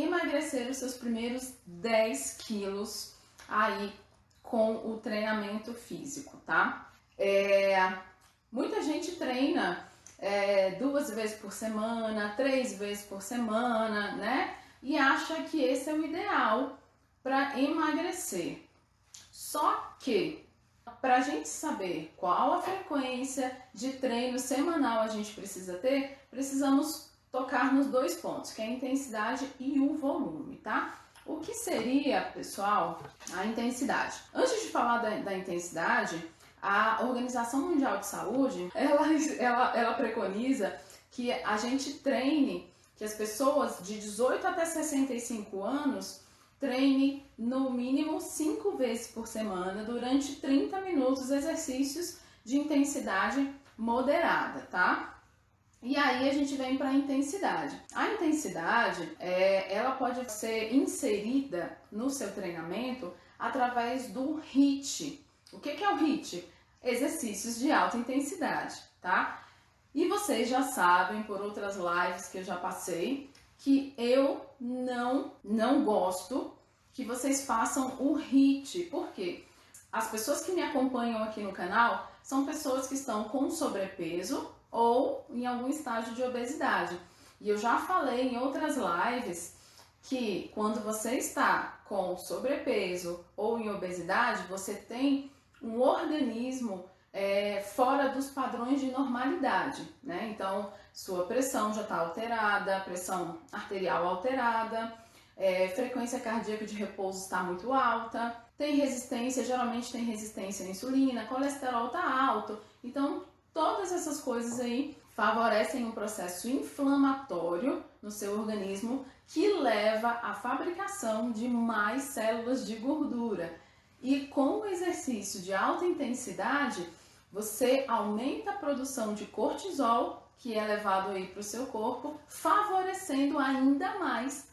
emagrecer os seus primeiros 10 quilos aí com o treinamento físico, tá? Muita gente treina 2 vezes por semana, 3 vezes por semana, né? E acha que esse é o ideal para emagrecer. Só que, para a gente saber qual a frequência de treino semanal a gente precisa ter, precisamos tocar nos 2 pontos, que é a intensidade e o volume, tá? O que seria, pessoal, a intensidade? Antes de falar da intensidade, a Organização Mundial de Saúde, ela preconiza que a gente treine, que as pessoas de 18 até 65 anos treine no mínimo 5 vezes por semana, durante 30 minutos, exercícios de intensidade moderada, tá? E aí a gente vem para a intensidade. A intensidade, ela pode ser inserida no seu treinamento através do HIIT. O que é o HIIT? Exercícios de alta intensidade, tá? E vocês já sabem, por outras lives que eu já passei, que eu não gosto que vocês façam o HIIT. Por quê? As pessoas que me acompanham aqui no canal são pessoas que estão com sobrepeso ou em algum estágio de obesidade. E eu já falei em outras lives que quando você está com sobrepeso ou em obesidade, você tem um organismo fora dos padrões de normalidade, né? Então, sua pressão já está alterada, pressão arterial alterada, frequência cardíaca de repouso está muito alta, tem resistência, geralmente tem resistência à insulina, colesterol está alto. Então, todas essas coisas aí favorecem um processo inflamatório no seu organismo que leva à fabricação de mais células de gordura. E com o exercício de alta intensidade, você aumenta a produção de cortisol, que é levado aí para o seu corpo, favorecendo ainda mais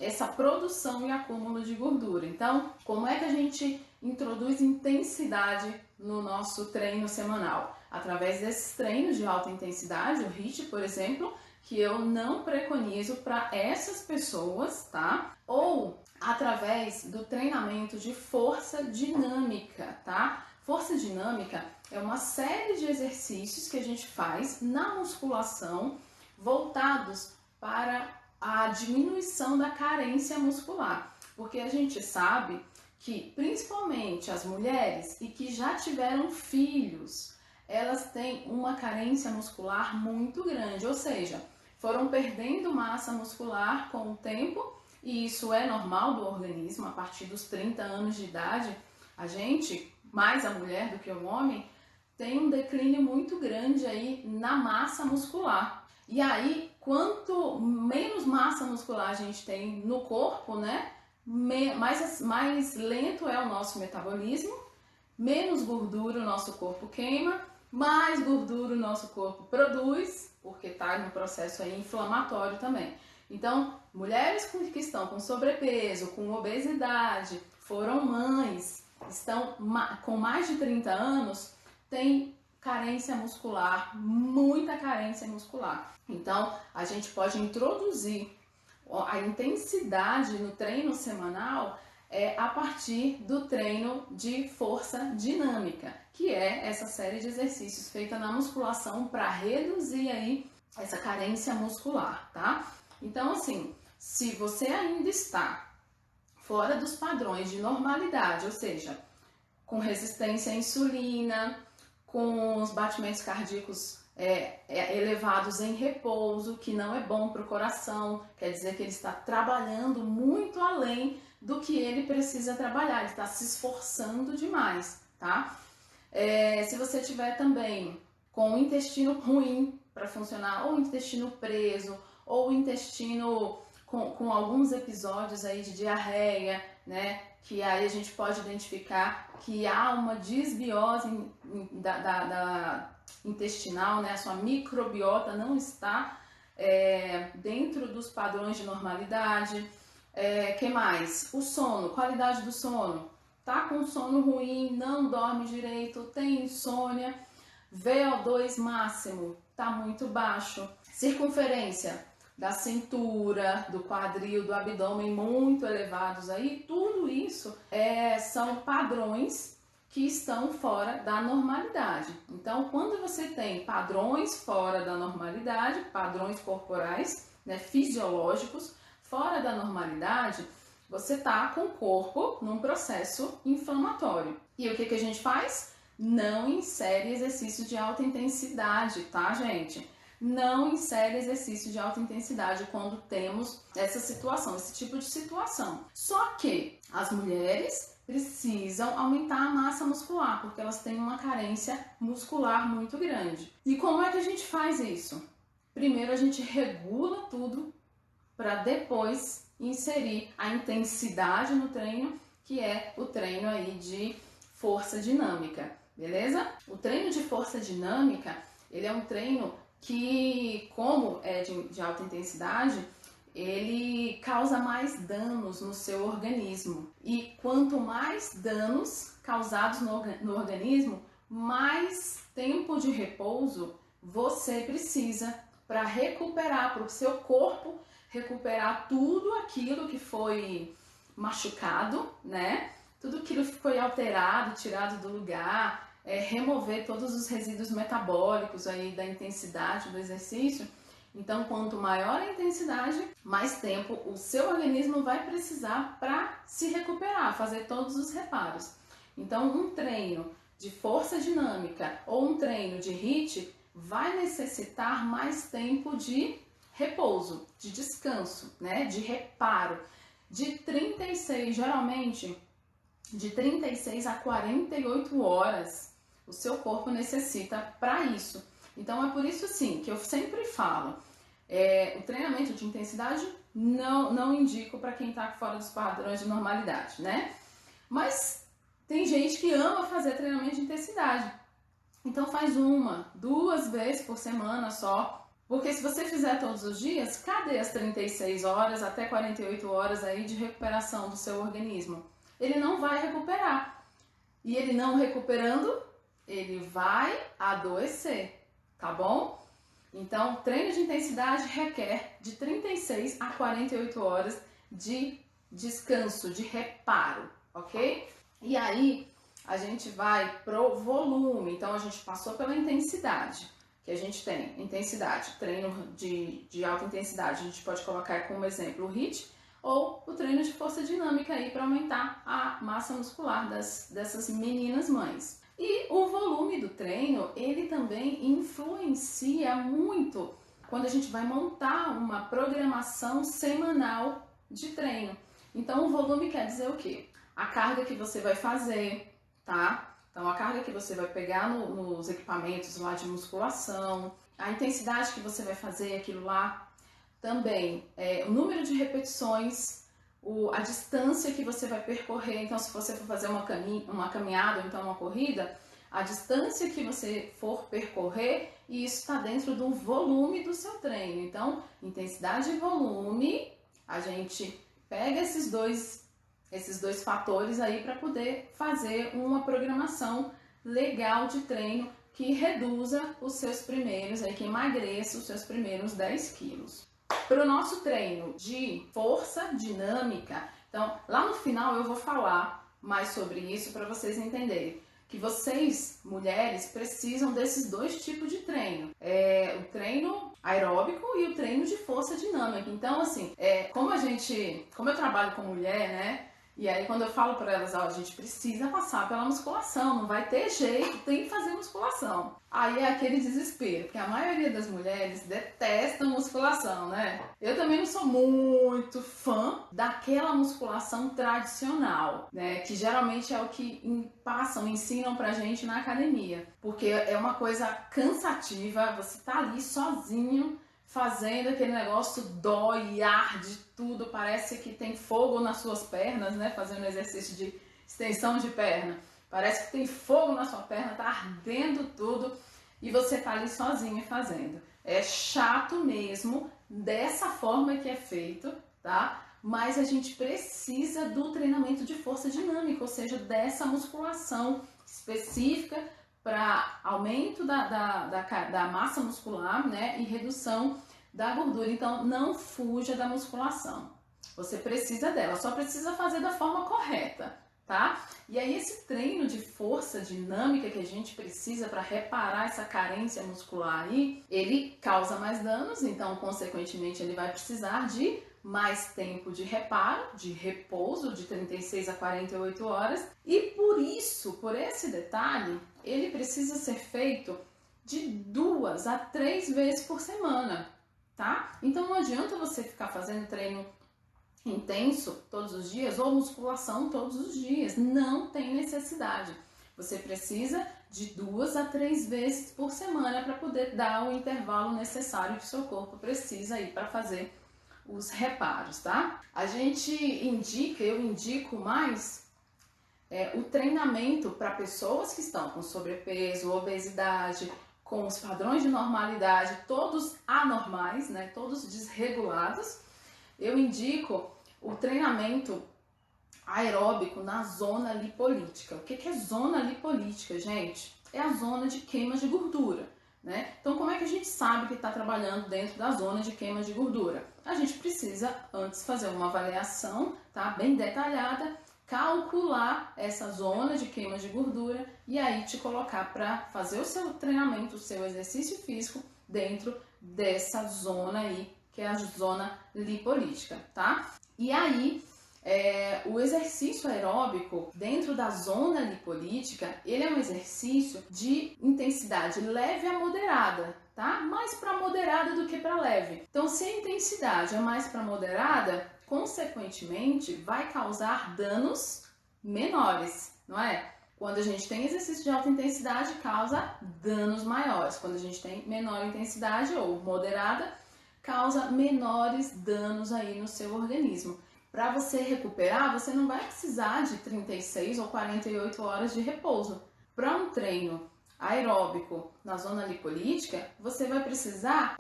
essa produção e acúmulo de gordura. Então, como é que a gente introduz intensidade no nosso treino semanal? Através desses treinos de alta intensidade, o HIIT, por exemplo, que eu não preconizo para essas pessoas, tá? Ou através do treinamento de força dinâmica, tá? Força dinâmica é uma série de exercícios que a gente faz na musculação voltados para a diminuição da carência muscular, porque a gente sabe que principalmente as mulheres e que já tiveram filhos, elas têm uma carência muscular muito grande, ou seja, foram perdendo massa muscular com o tempo, e isso é normal do organismo. A partir dos 30 anos de idade, a gente, mais a mulher do que o homem, tem um declínio muito grande aí na massa muscular. E aí, quanto menos massa muscular a gente tem no corpo, né, mais lento é o nosso metabolismo, menos gordura o nosso corpo queima, mais gordura o nosso corpo produz, porque está no processo aí inflamatório também. Então, mulheres que estão com sobrepeso, com obesidade, foram mães, estão com mais de 30 anos, têm carência muscular, muita carência muscular. Então, a gente pode introduzir a intensidade no treino semanal a partir do treino de força dinâmica, que é essa série de exercícios feita na musculação para reduzir aí essa carência muscular, tá? Então, assim, se você ainda está fora dos padrões de normalidade, ou seja, com resistência à insulina, com os batimentos cardíacos elevados em repouso, que não é bom para o coração, quer dizer que ele está trabalhando muito além do que ele precisa trabalhar, ele está se esforçando demais, tá? Se você tiver também com o intestino ruim para funcionar, ou intestino preso, ou intestino com alguns episódios aí de diarreia, né? Que aí a gente pode identificar que há uma desbiose da intestinal, né? A sua microbiota não está dentro dos padrões de normalidade. Que mais? O sono, qualidade do sono. Tá com sono ruim, não dorme direito, tem insônia, VO2 máximo tá muito baixo, circunferência da cintura, do quadril, do abdômen muito elevados aí, tudo isso são padrões que estão fora da normalidade. Então, quando você tem padrões fora da normalidade, padrões corporais, né, fisiológicos, fora da normalidade, você está com o corpo num processo inflamatório. E o que a gente faz? Não insere exercício de alta intensidade, tá, gente? Não insere exercício de alta intensidade quando temos essa situação, esse tipo de situação. Só que as mulheres precisam aumentar a massa muscular, porque elas têm uma carência muscular muito grande. E como é que a gente faz isso? Primeiro a gente regula tudo para depois inserir a intensidade no treino, que é o treino aí de força dinâmica, beleza? O treino de força dinâmica, ele é um treino que, como é de alta intensidade, ele causa mais danos no seu organismo. E quanto mais danos causados no organismo, mais tempo de repouso você precisa para recuperar, para o seu corpo recuperar tudo aquilo que foi machucado, né? Tudo aquilo que foi alterado, tirado do lugar, remover todos os resíduos metabólicos aí da intensidade do exercício. Então, quanto maior a intensidade, mais tempo o seu organismo vai precisar para se recuperar, fazer todos os reparos. Então, um treino de força dinâmica ou um treino de HIIT vai necessitar mais tempo de repouso, de descanso, né? De reparo. De 36, geralmente, de 36 a 48 horas o seu corpo necessita para isso. Então é por isso sim que eu sempre falo, o treinamento de intensidade não indico para quem está fora dos padrões de normalidade, né? Mas tem gente que ama fazer treinamento de intensidade. Então faz 1, 2 vezes por semana só. Porque se você fizer todos os dias, cadê as 36 horas até 48 horas aí de recuperação do seu organismo? Ele não vai recuperar. E ele não recuperando, ele vai adoecer, tá bom? Então, treino de intensidade requer de 36 a 48 horas de descanso, de reparo, ok? E aí, a gente vai pro volume. Então, a gente passou pela intensidade, que a gente tem intensidade, treino de alta intensidade, a gente pode colocar como exemplo o HIIT, ou o treino de força dinâmica aí para aumentar a massa muscular dessas meninas mães. E o volume do treino, ele também influencia muito quando a gente vai montar uma programação semanal de treino. Então, o volume quer dizer o quê? A carga que você vai fazer, tá? Então, a carga que você vai pegar nos equipamentos lá de musculação, a intensidade que você vai fazer aquilo lá, também o número de repetições, a distância que você vai percorrer. Então, se você for fazer uma caminhada ou então uma corrida, a distância que você for percorrer, e isso está dentro do volume do seu treino. Então, intensidade e volume, a gente pega esses dois fatores aí para poder fazer uma programação legal de treino que reduza os seus primeiros, aí que emagreça os seus primeiros 10 quilos. Para o nosso treino de força dinâmica, então lá no final eu vou falar mais sobre isso para vocês entenderem que vocês, mulheres, precisam desses dois tipos de treino. O treino aeróbico e o treino de força dinâmica. Então, assim, como eu trabalho com mulher, né? E aí quando eu falo para elas, a gente precisa passar pela musculação, não vai ter jeito, tem que fazer musculação. Aí é aquele desespero, porque a maioria das mulheres detestam musculação, né? Eu também não sou muito fã daquela musculação tradicional, né? Que geralmente é o que ensinam pra gente na academia. Porque é uma coisa cansativa, você tá ali sozinho, fazendo aquele negócio, dói, arde tudo, parece que tem fogo nas suas pernas, né? Fazendo exercício de extensão de perna. Parece que tem fogo na sua perna, tá ardendo tudo e você tá ali sozinho fazendo. É chato mesmo, dessa forma que é feito, tá? Mas a gente precisa do treinamento de força dinâmica, ou seja, dessa musculação específica para aumento da massa muscular, né, e redução da gordura. Então, não fuja da musculação. Você precisa dela, só precisa fazer da forma correta, tá? E aí, esse treino de força dinâmica que a gente precisa para reparar essa carência muscular aí, ele causa mais danos, então, consequentemente, ele vai precisar de mais tempo de reparo, de repouso, de 36 a 48 horas. E por isso, por esse detalhe, ele precisa ser feito de 2 a 3 vezes por semana, tá? Então não adianta você ficar fazendo treino intenso todos os dias ou musculação todos os dias, não tem necessidade. Você precisa de 2 a 3 vezes por semana para poder dar o intervalo necessário que o seu corpo precisa aí para fazer os reparos, tá? Eu indico mais o treinamento para pessoas que estão com sobrepeso, obesidade, com os padrões de normalidade, todos anormais, né? Todos desregulados. Eu indico o treinamento aeróbico na zona lipolítica. O que é zona lipolítica, gente? É a zona de queima de gordura, né? Então, como é que a gente sabe que está trabalhando dentro da zona de queima de gordura? A gente precisa antes fazer uma avaliação, tá? Bem detalhada, calcular essa zona de queima de gordura e aí te colocar para fazer o seu treinamento, o seu exercício físico dentro dessa zona aí, que é a zona lipolítica, tá? E aí, o exercício aeróbico dentro da zona lipolítica, ele é um exercício de intensidade leve a moderada, tá? Mais para moderada do que para leve. Então, se a intensidade é mais para moderada, consequentemente, vai causar danos menores, não é? Quando a gente tem exercício de alta intensidade, causa danos maiores. Quando a gente tem menor intensidade ou moderada, causa menores danos aí no seu organismo. Para você recuperar, você não vai precisar de 36 ou 48 horas de repouso. Para um treino aeróbico na zona lipolítica, você vai precisar,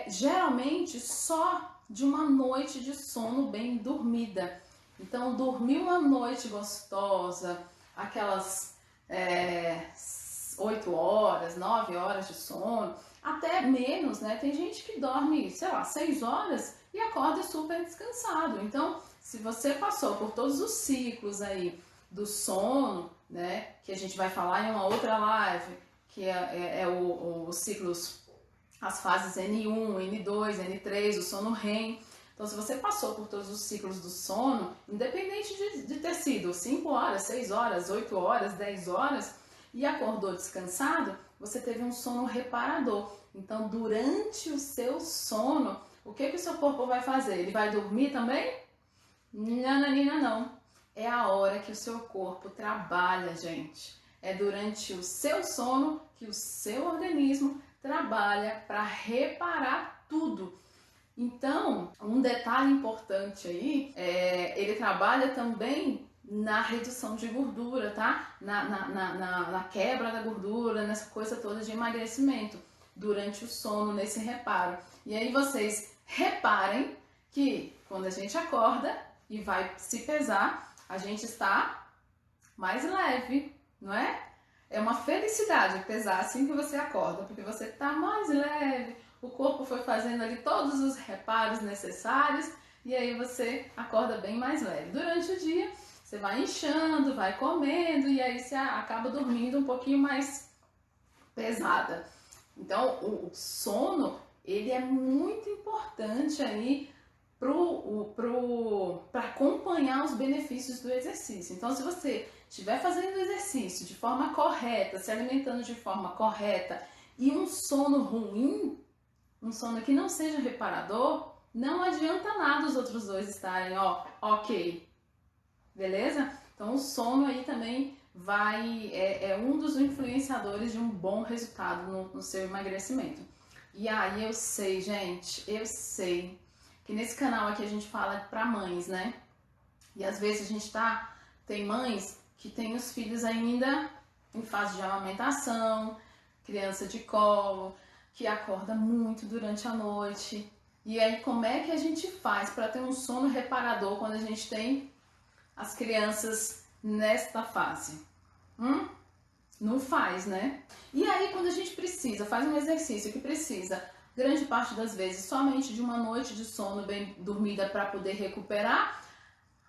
geralmente, só de uma noite de sono bem dormida. Então, dormir uma noite gostosa, aquelas 8 horas, 9 horas de sono, até menos, né? Tem gente que dorme, sei lá, 6 horas e acorda super descansado. Então, se você passou por todos os ciclos aí do sono, né? Que a gente vai falar em uma outra live, que é os ciclos, as fases N1, N2, N3, o sono REM. Então, se você passou por todos os ciclos do sono, independente de ter sido 5 horas, 6 horas, 8 horas, 10 horas, e acordou descansado, você teve um sono reparador. Então, durante o seu sono, o que o seu corpo vai fazer? Ele vai dormir também? Nananina, não. É a hora que o seu corpo trabalha, gente. É durante o seu sono que o seu organismo trabalha para reparar tudo. Então, um detalhe importante aí, ele trabalha também na redução de gordura, tá? Na quebra da gordura, nessa coisa toda de emagrecimento, durante o sono, nesse reparo. E aí vocês reparem que quando a gente acorda e vai se pesar, a gente está mais leve, não é? É uma felicidade pesar assim que você acorda, porque você está mais leve, o corpo foi fazendo ali todos os reparos necessários e aí você acorda bem mais leve. Durante o dia, você vai inchando, vai comendo e aí você acaba dormindo um pouquinho mais pesada. Então, o sono, ele é muito importante aí para acompanhar os benefícios do exercício. Então, se você estiver fazendo exercício de forma correta, se alimentando de forma correta e um sono ruim, um sono que não seja reparador, não adianta nada os outros dois estarem, ok. Beleza? Então, o sono aí também é um dos influenciadores de um bom resultado no seu emagrecimento. E aí eu sei, gente, eu sei que nesse canal aqui a gente fala para mães, né? E às vezes a gente tem mães que têm os filhos ainda em fase de amamentação, criança de colo, que acorda muito durante a noite. E aí como é que a gente faz para ter um sono reparador quando a gente tem as crianças nesta fase? Não faz, né? E aí quando a gente faz um exercício que precisa grande parte das vezes somente de uma noite de sono bem dormida para poder recuperar,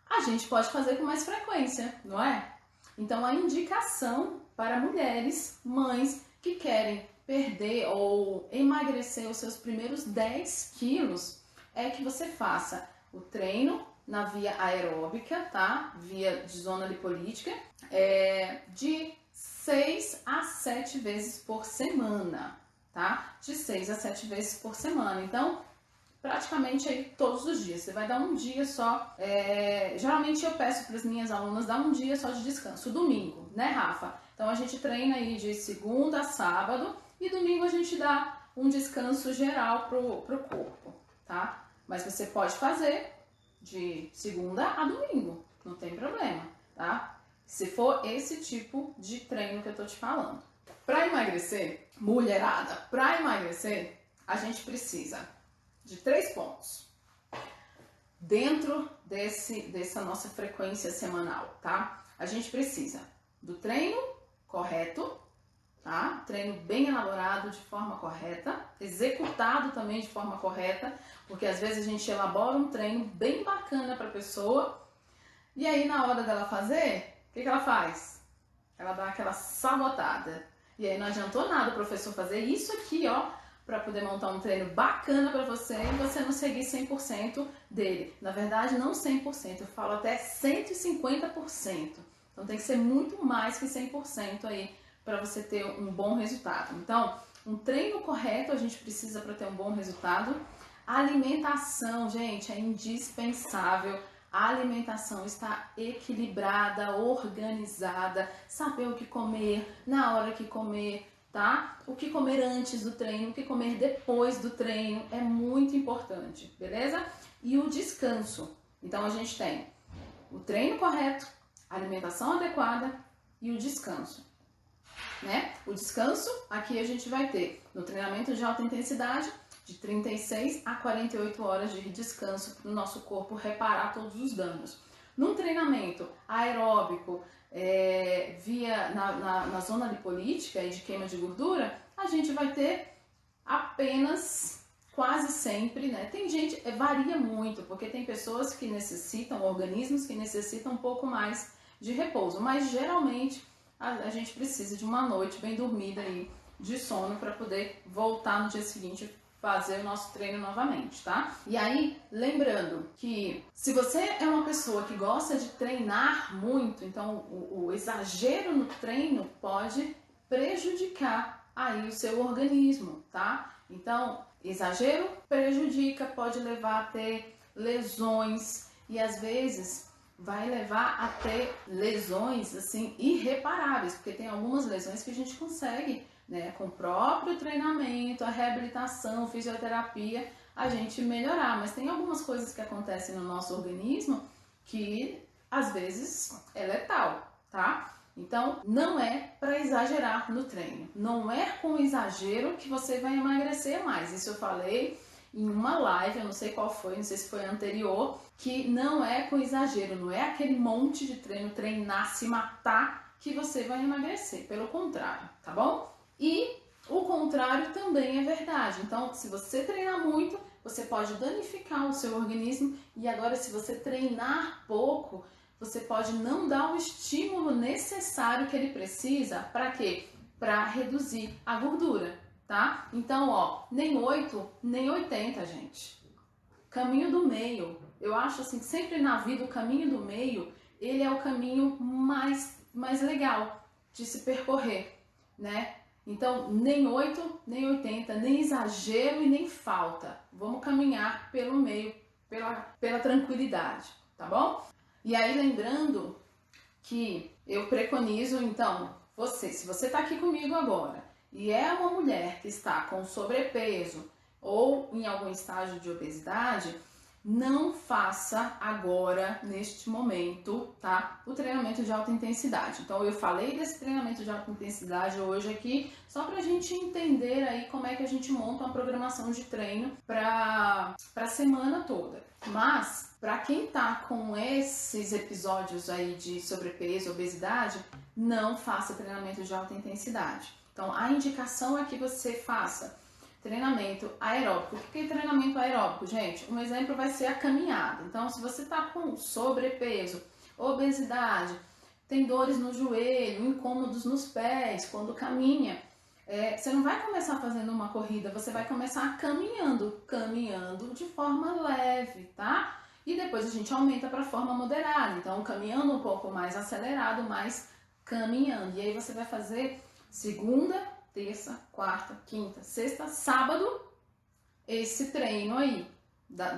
a gente pode fazer com mais frequência, não é? Então a indicação para mulheres, mães que querem perder ou emagrecer os seus primeiros 10 quilos é que você faça o treino na via aeróbica, tá? Via de zona lipolítica, de 6 a 7 vezes por semana, tá? De 6 a 7 vezes por semana. Então, praticamente aí todos os dias. Você vai dar um dia só. Geralmente eu peço para as minhas alunas dar um dia só de descanso. Domingo, né, Rafa? Então a gente treina aí de segunda a sábado e domingo a gente dá um descanso geral pro corpo, tá? Mas você pode fazer de segunda a domingo, não tem problema, tá? Se for esse tipo de treino que eu tô te falando. Para emagrecer, mulherada, para emagrecer, a gente precisa de 3 pontos dentro dessa nossa frequência semanal, tá? A gente precisa do treino correto, tá? Treino bem elaborado de forma correta, executado também de forma correta, porque às vezes a gente elabora um treino bem bacana para a pessoa e aí na hora dela fazer, o que ela faz? Ela dá aquela sabotada. E aí não adiantou nada o professor fazer isso aqui, ó, para poder montar um treino bacana para você e você não seguir 100% dele. Na verdade, não 100%, eu falo até 150%. Então tem que ser muito mais que 100% aí para você ter um bom resultado. Então, um treino correto a gente precisa para ter um bom resultado. A alimentação, gente, é indispensável. A alimentação está equilibrada, organizada, saber o que comer, na hora que comer, tá? O que comer antes do treino, o que comer depois do treino é muito importante, beleza? E o descanso. Então a gente tem o treino correto, a alimentação adequada e o descanso, né? O descanso, aqui a gente vai ter no treinamento de alta intensidade, de 36 a 48 horas de descanso para o nosso corpo reparar todos os danos. Num treinamento aeróbico, na zona lipolítica e de queima de gordura, a gente vai ter apenas, quase sempre, né? Tem gente, varia muito, porque tem pessoas que necessitam, organismos que necessitam um pouco mais de repouso, mas geralmente a gente precisa de uma noite bem dormida aí de sono para poder voltar no dia seguinte fazer o nosso treino novamente, tá? E aí, lembrando que se você é uma pessoa que gosta de treinar muito, então o exagero no treino pode prejudicar aí o seu organismo, tá? Então, exagero prejudica, pode levar a ter lesões e às vezes vai levar a ter lesões assim irreparáveis, porque tem algumas lesões que a gente consegue, né, com o próprio treinamento, a reabilitação, fisioterapia, a gente melhorar. Mas tem algumas coisas que acontecem no nosso organismo que às vezes é letal, tá? Então não é para exagerar no treino. Não é com exagero que você vai emagrecer mais. Isso eu falei em uma live, eu não sei qual foi, não sei se foi a anterior, que não é com exagero, não é aquele monte de treino, treinar, se matar, que você vai emagrecer. Pelo contrário, tá bom? E o contrário também é verdade. Então, se você treinar muito, você pode danificar o seu organismo. E agora, se você treinar pouco, você pode não dar o estímulo necessário que ele precisa. Para quê? Para reduzir a gordura, tá? Então, ó, nem 8, nem 80, gente. Caminho do meio. Eu acho assim, que sempre na vida o caminho do meio, ele é o caminho mais legal de se percorrer, né? Então, nem 8, nem 80, nem exagero e nem falta. Vamos caminhar pelo meio, pela tranquilidade, tá bom? E aí, lembrando que eu preconizo, então, se você tá aqui comigo agora e é uma mulher que está com sobrepeso ou em algum estágio de obesidade, não faça agora, neste momento, tá? O treinamento de alta intensidade. Então, eu falei desse treinamento de alta intensidade hoje aqui, só pra gente entender aí como é que a gente monta uma programação de treino pra semana toda. Mas, pra quem tá com esses episódios aí de sobrepeso, obesidade, não faça treinamento de alta intensidade. Então, a indicação é que você faça treinamento aeróbico. O que é treinamento aeróbico, gente? Um exemplo vai ser a caminhada. Então, se você está com sobrepeso, obesidade, tem dores no joelho, incômodos nos pés, quando caminha, você não vai começar fazendo uma corrida, você vai começar caminhando de forma leve, tá? E depois a gente aumenta para forma moderada, então caminhando um pouco mais acelerado, mas caminhando. E aí você vai fazer segunda, terça, quarta, quinta, sexta, sábado, esse treino aí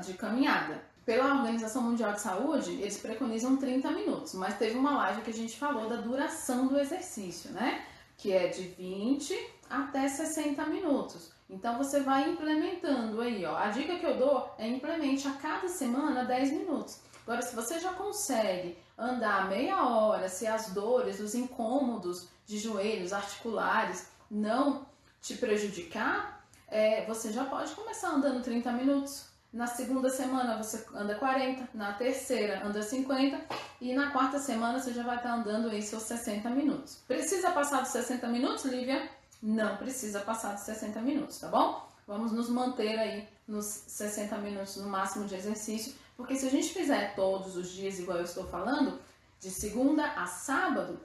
de caminhada. Pela Organização Mundial de Saúde, eles preconizam 30 minutos, mas teve uma live que a gente falou da duração do exercício, né? Que é de 20 até 60 minutos. Então você vai implementando aí, ó. A dica que eu dou é implemente a cada semana 10 minutos. Agora, se você já consegue andar meia hora, se as dores, os incômodos de joelhos, articulares não te prejudicar, você já pode começar andando 30 minutos. Na segunda semana você anda 40, na terceira anda 50 e na quarta semana você já vai estar andando aí seus 60 minutos. Precisa passar dos 60 minutos, Lívia? Não precisa passar dos 60 minutos, tá bom? Vamos nos manter aí nos 60 minutos no máximo de exercício, porque se a gente fizer todos os dias igual eu estou falando, de segunda a sábado,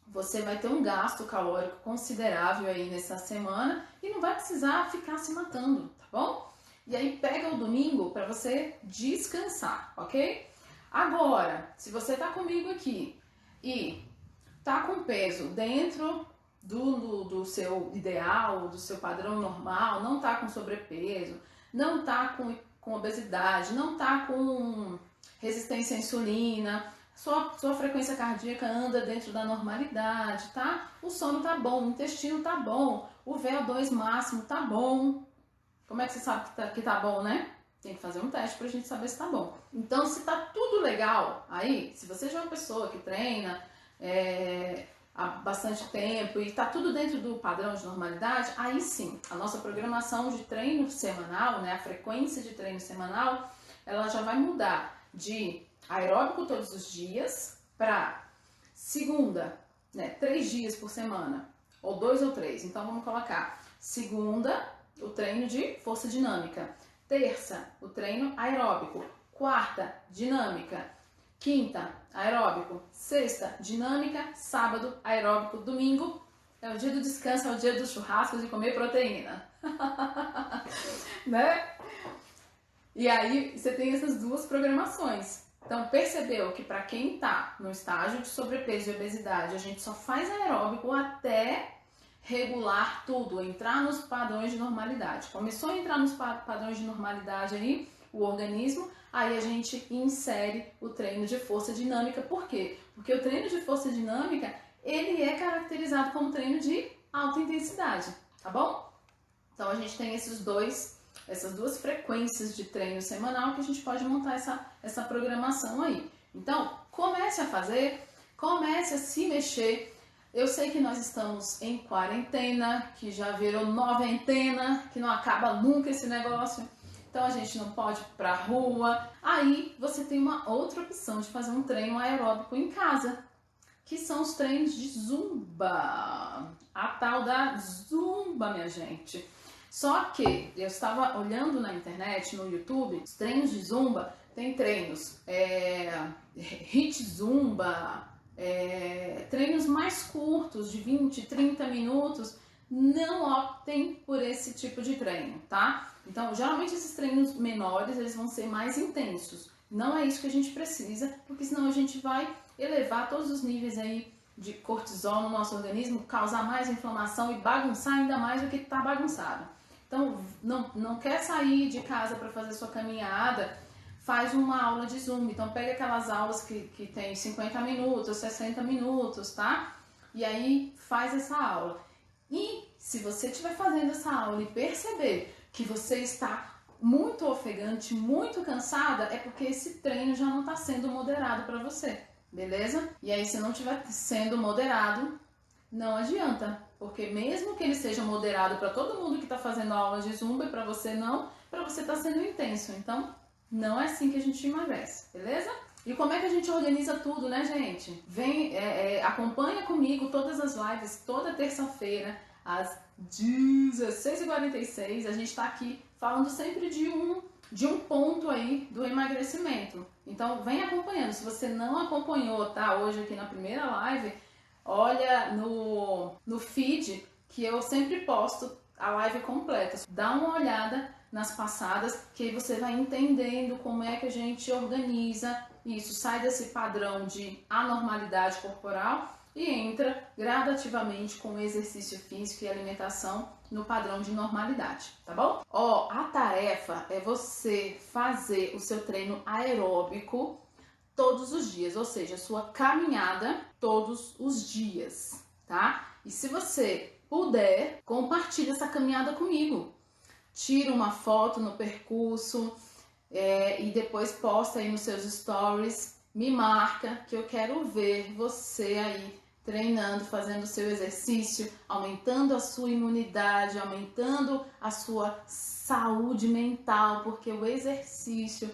você vai ter um gasto calórico considerável aí nessa semana e não vai precisar ficar se matando, tá bom? E aí pega o domingo para você descansar, ok? Agora, se você tá comigo aqui e tá com peso dentro do seu ideal, do seu padrão normal, não tá com sobrepeso, não tá com obesidade, não tá com resistência à insulina, sua frequência cardíaca anda dentro da normalidade, tá? O sono tá bom, o intestino tá bom, o VO2 máximo tá bom. Como é que você sabe que tá bom, né? Tem que fazer um teste pra gente saber se tá bom. Então, se tá tudo legal aí, se você já é uma pessoa que treina há bastante tempo e tá tudo dentro do padrão de normalidade, aí sim, a nossa programação de treino semanal, né, a frequência de treino semanal, ela já vai mudar de aeróbico todos os dias para segunda, né, 3 dias por semana, ou 2 ou 3. Então, vamos colocar segunda, o treino de força dinâmica. Terça, o treino aeróbico. Quarta, dinâmica. Quinta, aeróbico. Sexta, dinâmica. Sábado, aeróbico. Domingo é o dia do descanso, é o dia do churrasco, de comer proteína. Né? E aí você tem essas duas programações. Então percebeu que para quem tá no estágio de sobrepeso e obesidade, a gente só faz aeróbico até regular tudo, entrar nos padrões de normalidade. Começou a entrar nos padrões de normalidade aí, o organismo, aí a gente insere o treino de força dinâmica. Por quê? Porque o treino de força dinâmica, ele é caracterizado como treino de alta intensidade, tá bom? Então a gente tem essas duas frequências de treino semanal que a gente pode montar essa programação aí. Então, comece a fazer, comece a se mexer. Eu sei que nós estamos em quarentena, que já virou noventena, que não acaba nunca esse negócio. Então a gente não pode ir pra rua. Aí você tem uma outra opção de fazer um treino aeróbico em casa, que são os treinos de zumba. A tal da zumba, minha gente. Só que eu estava olhando na internet, no YouTube, os treinos de zumba, tem treinos hit zumba, treinos mais curtos, de 20, 30 minutos. Não optem por esse tipo de treino, tá? Então, geralmente esses treinos menores, eles vão ser mais intensos. Não é isso que a gente precisa, porque senão a gente vai elevar todos os níveis aí de cortisol no nosso organismo, causar mais inflamação e bagunçar ainda mais o que está bagunçado. Então, não quer sair de casa para fazer sua caminhada, faz uma aula de Zumba. Então, pega aquelas aulas que tem 50 minutos, 60 minutos, tá? E aí, faz essa aula. E se você estiver fazendo essa aula e perceber que você está muito ofegante, muito cansada, é porque esse treino já não está sendo moderado para você, beleza? E aí, se não estiver sendo moderado, não adianta, porque mesmo que ele seja moderado para todo mundo que está fazendo aula de Zumba, e para você não, para você está sendo intenso. Então, não é assim que a gente emagrece, beleza? E como é que a gente organiza tudo, né, gente? Vem, acompanha comigo todas as lives, toda terça-feira, às 16h46. A gente está aqui falando sempre de um ponto aí do emagrecimento. Então, vem acompanhando. Se você não acompanhou, tá? Hoje aqui na primeira live, olha no feed que eu sempre posto a live completa. Dá uma olhada nas passadas, que aí você vai entendendo como é que a gente organiza isso, sai desse padrão de anormalidade corporal e entra gradativamente com o exercício físico e alimentação no padrão de normalidade, tá bom? Ó, a tarefa é você fazer o seu treino aeróbico todos os dias, ou seja, a sua caminhada todos os dias, tá? E se você puder, compartilhe essa caminhada comigo. Tira uma foto no percurso e depois posta aí nos seus stories, me marca que eu quero ver você aí treinando, fazendo o seu exercício, aumentando a sua imunidade, aumentando a sua saúde mental, porque o exercício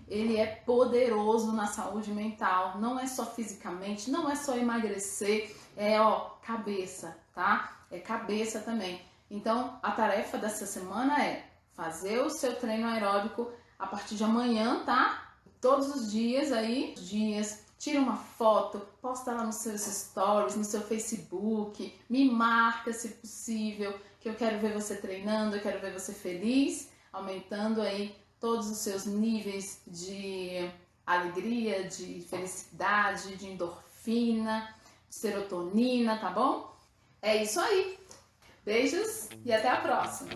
ele é poderoso na saúde mental, não é só fisicamente, não é só emagrecer, é cabeça, tá? É cabeça também. Então, a tarefa dessa semana é fazer o seu treino aeróbico a partir de amanhã, tá? Todos os dias aí, tira uma foto, posta lá nos seus stories, no seu Facebook, me marca se possível, que eu quero ver você treinando, eu quero ver você feliz, aumentando aí todos os seus níveis de alegria, de felicidade, de endorfina, de serotonina, tá bom? É isso aí. Beijos e até a próxima!